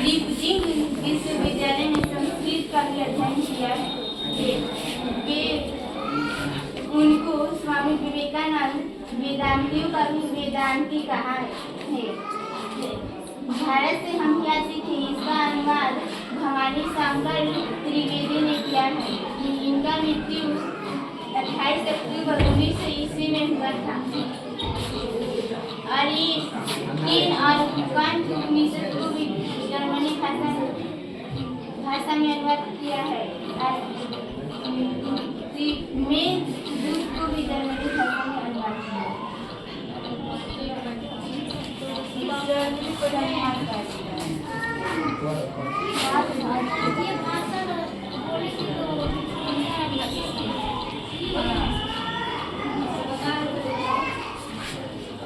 लीपजिंग विश्वविद्यालय में संस्कृत का भी अध्ययन किया है। वे उनको स्वामी विवेकानंद वेदांतियों का भी वेदांती कहा है। भारत से हम क्या सीखे, इसका अनुवाद भवानी शंकर त्रिवेदी ने किया है। इनका मृत्यु 28 अक्टूबर 1900 ईस्वी में हुआ था और ये तीन और कंठ उपनिषद को भी जर्मनी भाषा में अनुवाद किया है और में दूध को भी जर्मनी भाषा में अनुवाद किया है।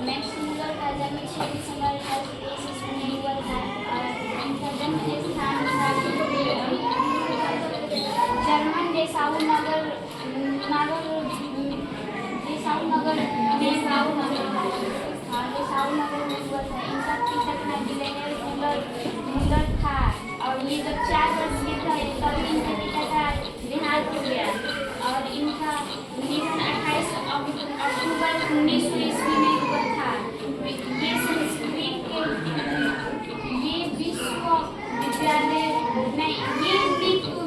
मैक्स मूलर का जन्म 6 दिसंबर 1923 में हुआ था और इनका जन्म स्थान जर्मन डेसाऊ नगर में हुआ था। इनका पिता का विलेनियर मूलर था और ये जब 4 वर्ष के थे तब इनके पिता का देहांत हो गया और इनका निधन 28 अक्टूबर 1900 ईस्वी में हुआ था। ये संस्कृत के ये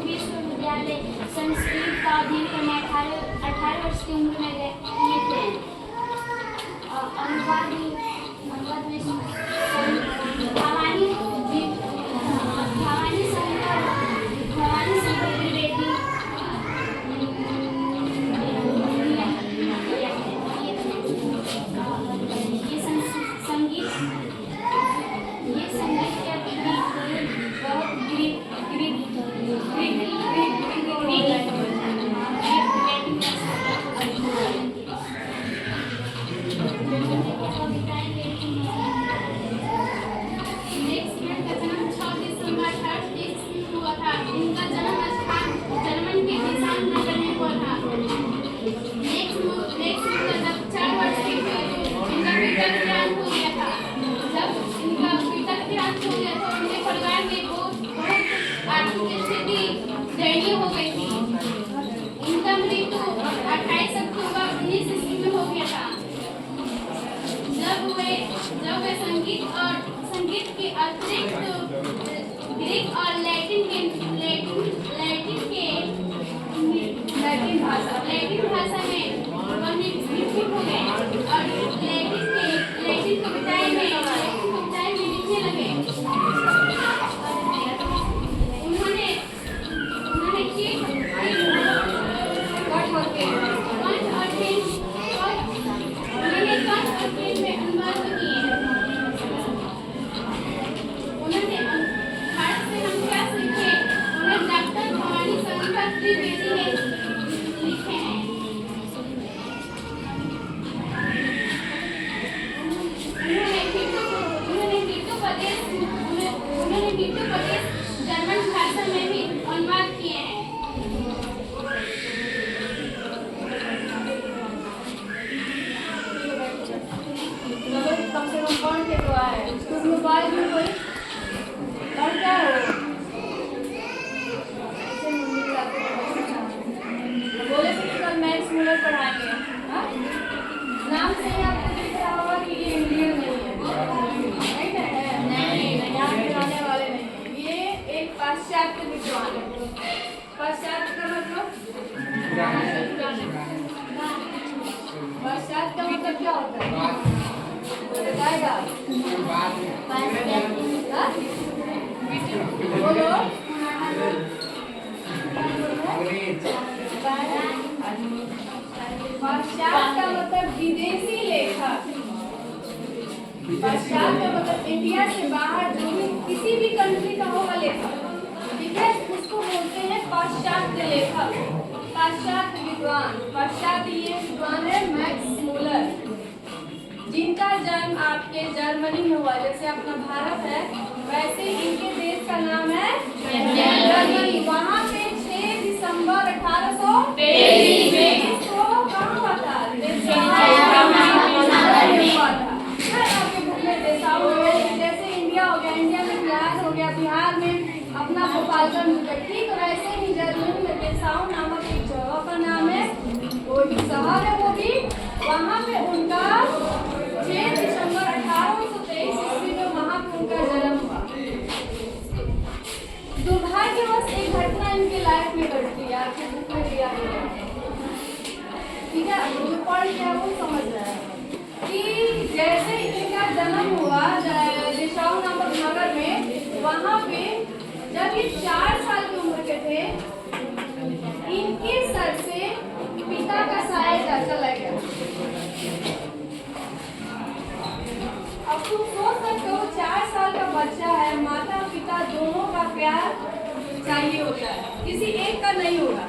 विश्वविद्यालय संस्कृत का अध्ययन करने 18 वर्ष की उम्र में किए थे। अनुवाद में भवानी शंकर त्रिवेदी ये संगीत के इनका जन्म स्थान जर्मन के डेसाऊ नगर में हुआ था। जब 4 वर्ष के थे इनका पिता का देहांत हो गया था। जब इनका पिता का देहांत हो गया तो उनके परिवार में बहुत आर्थिक स्थिति दयनीय हो गई थी। इनका मृत्यु 28 अक्टूबर 1900 ईस्वी में हो गया था। जब वे संगीत के अतिरिक्त ग्रीक और लैटिन भाषा में वह विकसित हो गए और लैटिन कविताएं में लिखने लगे। उन्होंने कंठ और खेल में अनुवाद किए। उन्होंने भारत से हम क्या सीखे, उन्हें डॉक्टर भवानी शंकर त्रिवेदी ने लिखे हैं। उन्होंने गीतोपदेश जर्मन भाषा में भी अनुवाद किए हैं। कम से कम कौन के तो आए तुम मोबाइल में कोई और क्या हो बोले तो कल मैक्स मूलर पढ़ाएंगे। नाम से ही आपको दिख रहा होगा कि ये इंडियन नहीं है। यहाँ के रहने वाले नहीं। ये एक पाश्चात्य विद्वान है। पाश्चात्य का मतलब पाश्चात्य का मतलब क्या होता है बताएगा? बोलो पाश्चात्य का मतलब विदेशी लेखक। पाश्चात्य का मतलब इंडिया से बाहर जो भी किसी भी कंट्री का होगा लेखक, ठीक है, उसको बोलते हैं पाश्चात्य लेखक, पाश्चात्य विद्वान। पाश्चात्य ये विद्वान है मैक्स मूलर, जिनका जन्म आपके जर्मनी में हुआ। जैसे अपना भारत है वैसे इनके देश का नाम है जर्मनी। वहाँ पे 6 दिसंबर 1823 में इसको कहाँ हुआ था? जैसे इंडिया हो गया, इंडिया में बिहार हो गया, बिहार अपना गोपालगंज में। ठीक वैसे ही जर्मनी में डेसाउ नामक एक जगह का नाम है, वो भी शहर है, वो भी वहाँ पे उनका 6 दिसंबर 1823 ईस्वी में वहाँ पे उनका जन्म हुआ। दुर्भाग्यवश एक घटना इनके लाइफ में घटती है, आपके बुक में दिया गया है, ठीक है, जो पढ़ लिया वो समझ रहा है कि जैसे इनका जन्म हुआ डेसाउ नामक नगर में, वहाँ पे जब ये 4 साल की उम्र के थे, इनके सर से पिता का साया चला गया। अब तुम सोच सकते हो 4 साल का बच्चा है, माता पिता दोनों का प्यार चाहिए होता है, किसी एक का नहीं होगा।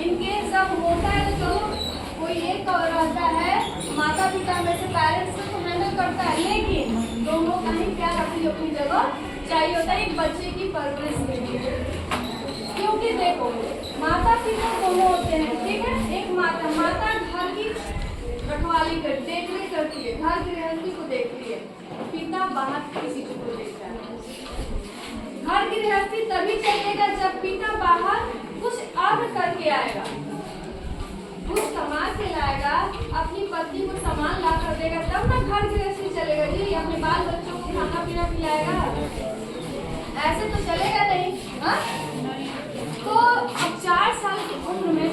इनके जब होता है तो कोई एक और रहता है, माता पिता में से पेरेंट्स को हैंडल करता है, लेकिन दोनों का ही प्यार अपनी अपनी जगह चाहिए होता है एक बच्चे की परवरिश के लिए। क्योंकि देखो माता पिता दोनों होते हैं, ठीक है, एक माता घर की रखवाली कर देखरेख करती है, घर गृहस्थी को देखती है, पिता बाहर किसी चीज को देखता है। घर की गृहस्थी तभी चलेगा जब पिता बाहर कुछ अर्थ करके आएगा, कुछ कमा के लाएगा, अपनी पत्नी को सामान ला कर देगा, तब ना घर गृहस्थी चलेगा जी। अपने बाल बच्चों को खाना पीना खिलाएगा, ऐसे तो चलेगा नहीं। हाँ, तो अब 4 साल की उम्र में